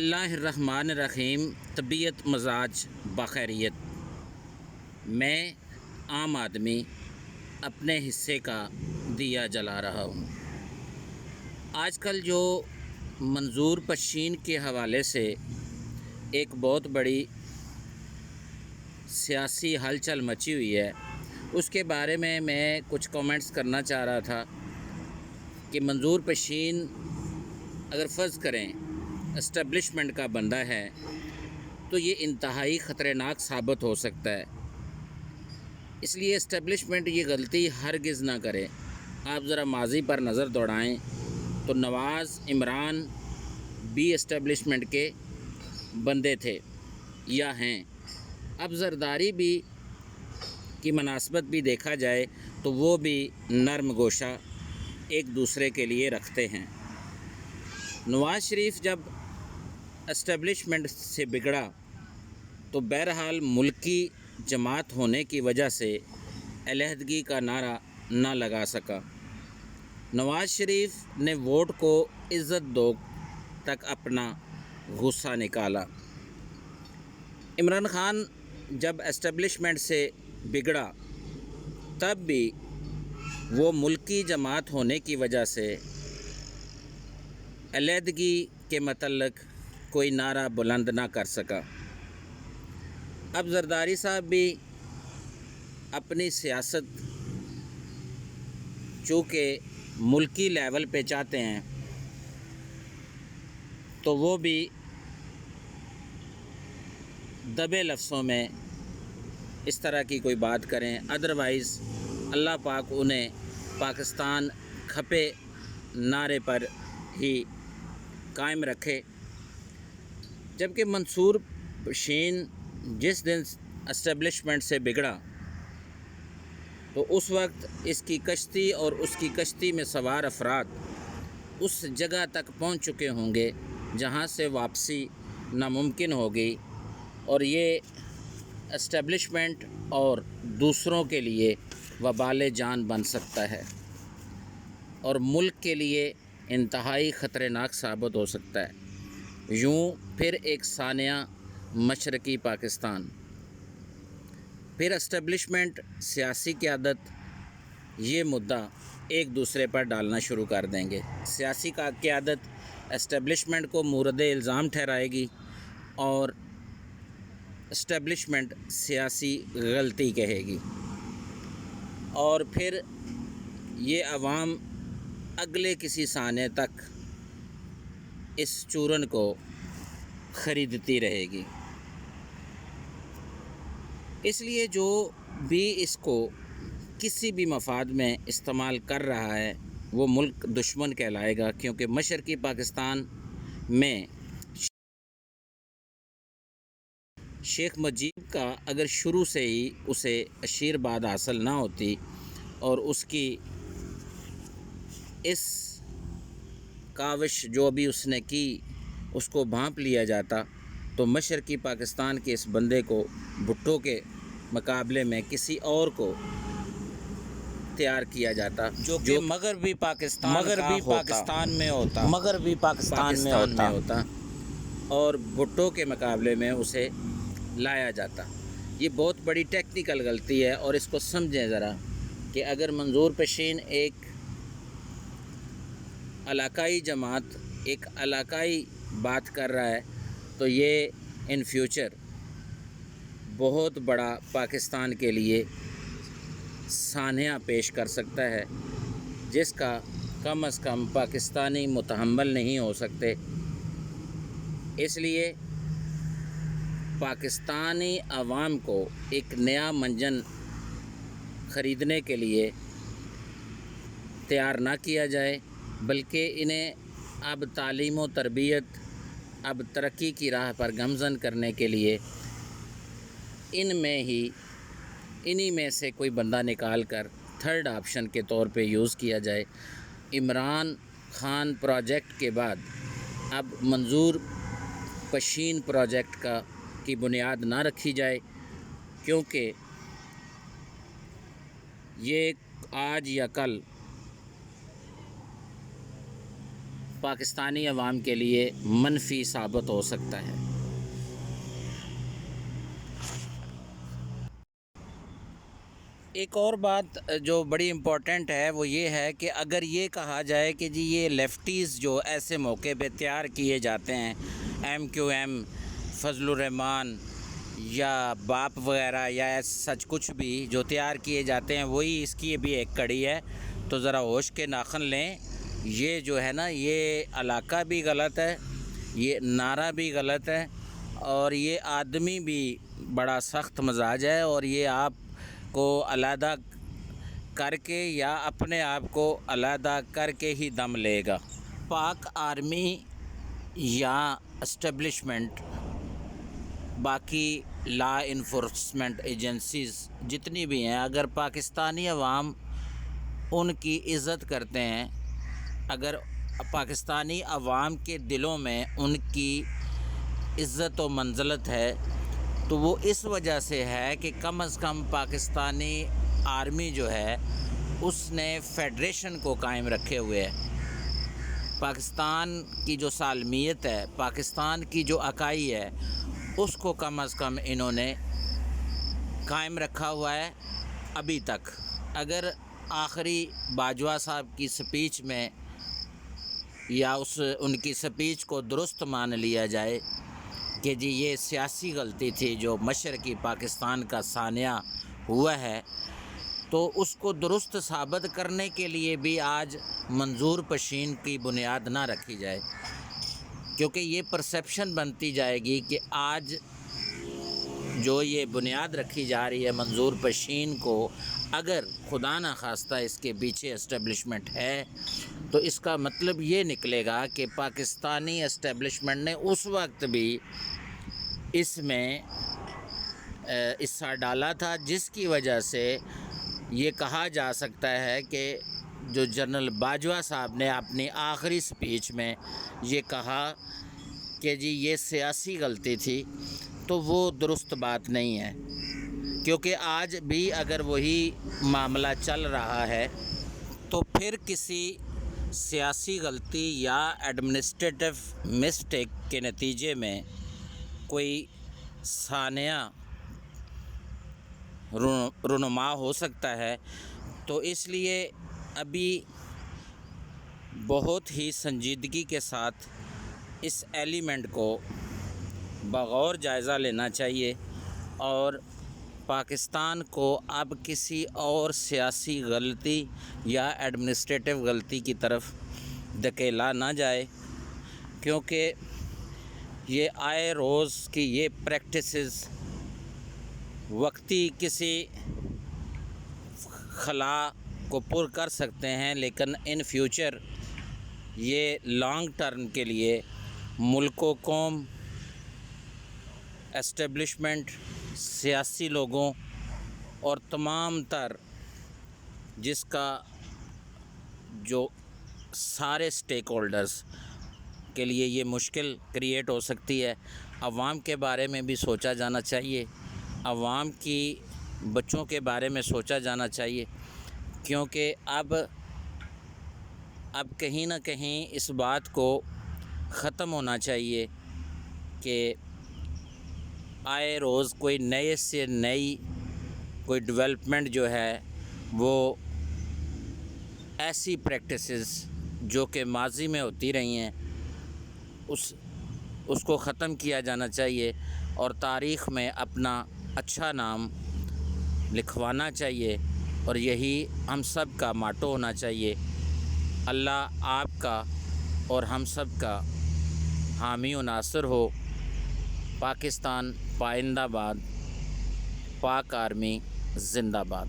اللہ الرحمن الرحیم۔ طبیعت مزاج بخیریت۔ میں عام آدمی اپنے حصے کا دیا جلا رہا ہوں۔ آج کل جو منظور پشین کے حوالے سے ایک بہت بڑی سیاسی ہلچل مچی ہوئی ہے، اس کے بارے میں کچھ کامنٹس کرنا چاہ رہا تھا کہ منظور پشین اگر فرض کریں اسٹیبلشمنٹ کا بندہ ہے تو یہ انتہائی خطرناک ثابت ہو سکتا ہے۔ اس لیے اسٹیبلشمنٹ یہ غلطی ہرگز نہ کرے۔ آپ ذرا ماضی پر نظر دوڑائیں تو نواز عمران بھی اسٹیبلشمنٹ کے بندے تھے یا ہیں۔ اب زرداری بھی کی مناسبت بھی دیکھا جائے تو وہ بھی نرم گوشہ ایک دوسرے کے لیے رکھتے ہیں۔ نواز شریف جب اسٹیبلشمنٹ سے بگڑا تو بہرحال ملکی جماعت ہونے کی وجہ سے علیحدگی کا نعرہ نہ لگا سکا۔ نواز شریف نے ووٹ کو عزت دو تک اپنا غصہ نکالا۔ عمران خان جب اسٹیبلشمنٹ سے بگڑا تب بھی وہ ملکی جماعت ہونے کی وجہ سے علیحدگی کے متعلق کوئی نعرہ بلند نہ کر سکا۔ اب زرداری صاحب بھی اپنی سیاست چونکہ ملکی لیول پہ چاہتے ہیں تو وہ بھی دبے لفظوں میں اس طرح کی کوئی بات کریں، ادروائز اللہ پاک انہیں پاکستان کھپے نعرے پر ہی قائم رکھے۔ جبکہ منصور پشین جس دن اسٹیبلشمنٹ سے بگڑا تو اس وقت اس کی کشتی اور اس کی کشتی میں سوار افراد اس جگہ تک پہنچ چکے ہوں گے جہاں سے واپسی ناممکن ہوگی، اور یہ اسٹیبلشمنٹ اور دوسروں کے لیے وبال جان بن سکتا ہے اور ملک کے لیے انتہائی خطرناک ثابت ہو سکتا ہے۔ یوں پھر ایک ثانیہ مشرقی پاکستان، پھر اسٹیبلشمنٹ، سیاسی قیادت یہ مدعا ایک دوسرے پر ڈالنا شروع کر دیں گے۔ سیاسی قیادت اسٹیبلشمنٹ کو مورد الزام ٹھہرائے گی اور اسٹیبلشمنٹ سیاسی غلطی کہے گی، اور پھر یہ عوام اگلے کسی ثانیے تک اس چورن کو خریدتی رہے گی۔ اس لیے جو بھی اس کو کسی بھی مفاد میں استعمال کر رہا ہے وہ ملک دشمن کہلائے گا، کیونکہ مشرقی پاکستان میں شیخ مجیب کا اگر شروع سے ہی اسے عشیرباد حاصل نہ ہوتی اور اس کی اس کاوش جو بھی اس نے کی اس کو بھانپ لیا جاتا تو مشرقی پاکستان کے اس بندے کو بھٹو کے مقابلے میں کسی اور کو تیار کیا جاتا جو مغربی پاکستان میں ہوتا اور بھٹو کے مقابلے میں اسے لایا جاتا۔ یہ بہت بڑی ٹیکنیکل غلطی ہے، اور اس کو سمجھیں ذرا کہ اگر منظور پشین ایک علاقائی جماعت، ایک علاقائی بات کر رہا ہے تو یہ ان فیوچر بہت بڑا پاکستان کے لیے سانحہ پیش کر سکتا ہے، جس کا کم از کم پاکستانی متحمل نہیں ہو سکتے۔ اس لیے پاکستانی عوام کو ایک نیا منجن خریدنے کے لیے تیار نہ کیا جائے، بلکہ انہیں اب تعلیم و تربیت، اب ترقی کی راہ پر گامزن کرنے کے لیے انہی میں سے کوئی بندہ نکال کر تھرڈ آپشن کے طور پہ یوز کیا جائے۔ عمران خان پروجیکٹ کے بعد اب منظور پشین پروجیکٹ کی بنیاد نہ رکھی جائے، کیونکہ یہ آج یا کل پاکستانی عوام کے لیے منفی ثابت ہو سکتا ہے۔ ایک اور بات جو بڑی امپورٹنٹ ہے وہ یہ ہے کہ اگر یہ کہا جائے کہ جی یہ لیفٹیز جو ایسے موقع پہ تیار کیے جاتے ہیں، ایم کیو ایم، فضل الرحمان یا باپ وغیرہ یا سچ کچھ بھی جو تیار کیے جاتے ہیں وہی اس کی بھی ایک کڑی ہے، تو ذرا ہوش کے ناخن لیں۔ یہ جو ہے نا یہ علاقہ بھی غلط ہے، یہ نعرہ بھی غلط ہے، اور یہ آدمی بھی بڑا سخت مزاج ہے، اور یہ آپ کو علیحدہ کر کے یا اپنے آپ کو علیحدہ کر کے ہی دم لے گا۔ پاک آرمی یا اسٹیبلشمنٹ، باقی لا انفورسمنٹ ایجنسیز جتنی بھی ہیں، اگر پاکستانی عوام ان کی عزت کرتے ہیں، اگر پاکستانی عوام کے دلوں میں ان کی عزت و منزلت ہے، تو وہ اس وجہ سے ہے کہ کم از کم پاکستانی آرمی جو ہے اس نے فیڈریشن کو قائم رکھے ہوئے ہے۔ پاکستان کی جو سالمیت ہے، پاکستان کی جو اکائی ہے، اس کو کم از کم انہوں نے قائم رکھا ہوا ہے ابھی تک۔ اگر آخری باجوہ صاحب کی سپیچ میں یا ان کی سپیچ کو درست مان لیا جائے کہ جی یہ سیاسی غلطی تھی جو مشرقی پاکستان کا سانحہ ہوا ہے، تو اس کو درست ثابت کرنے کے لیے بھی آج منظور پشین کی بنیاد نہ رکھی جائے، کیونکہ یہ پرسیپشن بنتی جائے گی کہ آج جو یہ بنیاد رکھی جا رہی ہے منظور پشین کو، اگر خدا نخواستہ اس کے پیچھے اسٹیبلشمنٹ ہے، تو اس کا مطلب یہ نکلے گا کہ پاکستانی اسٹیبلشمنٹ نے اس وقت بھی اس میں حصہ ڈالا تھا، جس کی وجہ سے یہ کہا جا سکتا ہے کہ جو جنرل باجوہ صاحب نے اپنی آخری سپیچ میں یہ کہا کہ جی یہ سیاسی غلطی تھی، تو وہ درست بات نہیں ہے، کیونکہ آج بھی اگر وہی معاملہ چل رہا ہے تو پھر کسی سیاسی غلطی یا ایڈمنسٹریٹو مسٹیک کے نتیجے میں کوئی سانحہ رونما ہو سکتا ہے۔ تو اس لیے ابھی بہت ہی سنجیدگی کے ساتھ اس ایلیمنٹ کو بغور جائزہ لینا چاہیے، اور پاکستان کو اب کسی اور سیاسی غلطی یا ایڈمنسٹریٹو غلطی کی طرف دھکیلا نہ جائے، کیونکہ یہ آئے روز کی یہ پریکٹسز وقتی کسی خلا کو پر کر سکتے ہیں، لیکن ان فیوچر یہ لانگ ٹرم کے لیے ملک و قوم، اسٹیبلشمنٹ، سیاسی لوگوں اور تمام تر جس کا جو سارے سٹیک ہولڈرز کے لیے یہ مشکل کریٹ ہو سکتی ہے۔ عوام کے بارے میں بھی سوچا جانا چاہیے، عوام کی بچوں کے بارے میں سوچا جانا چاہیے، کیونکہ اب کہیں نہ کہیں اس بات کو ختم ہونا چاہیے کہ آئے روز کوئی نئے سے نئی کوئی ڈیولپمنٹ جو ہے وہ ایسی پریکٹسز جو کہ ماضی میں ہوتی رہی ہیں اس کو ختم کیا جانا چاہیے، اور تاریخ میں اپنا اچھا نام لکھوانا چاہیے، اور یہی ہم سب کا ماٹو ہونا چاہیے۔ اللہ آپ کا اور ہم سب کا حامی و ناصر ہو۔ پاکستان پائندہ باد، پاک آرمی زندہ باد۔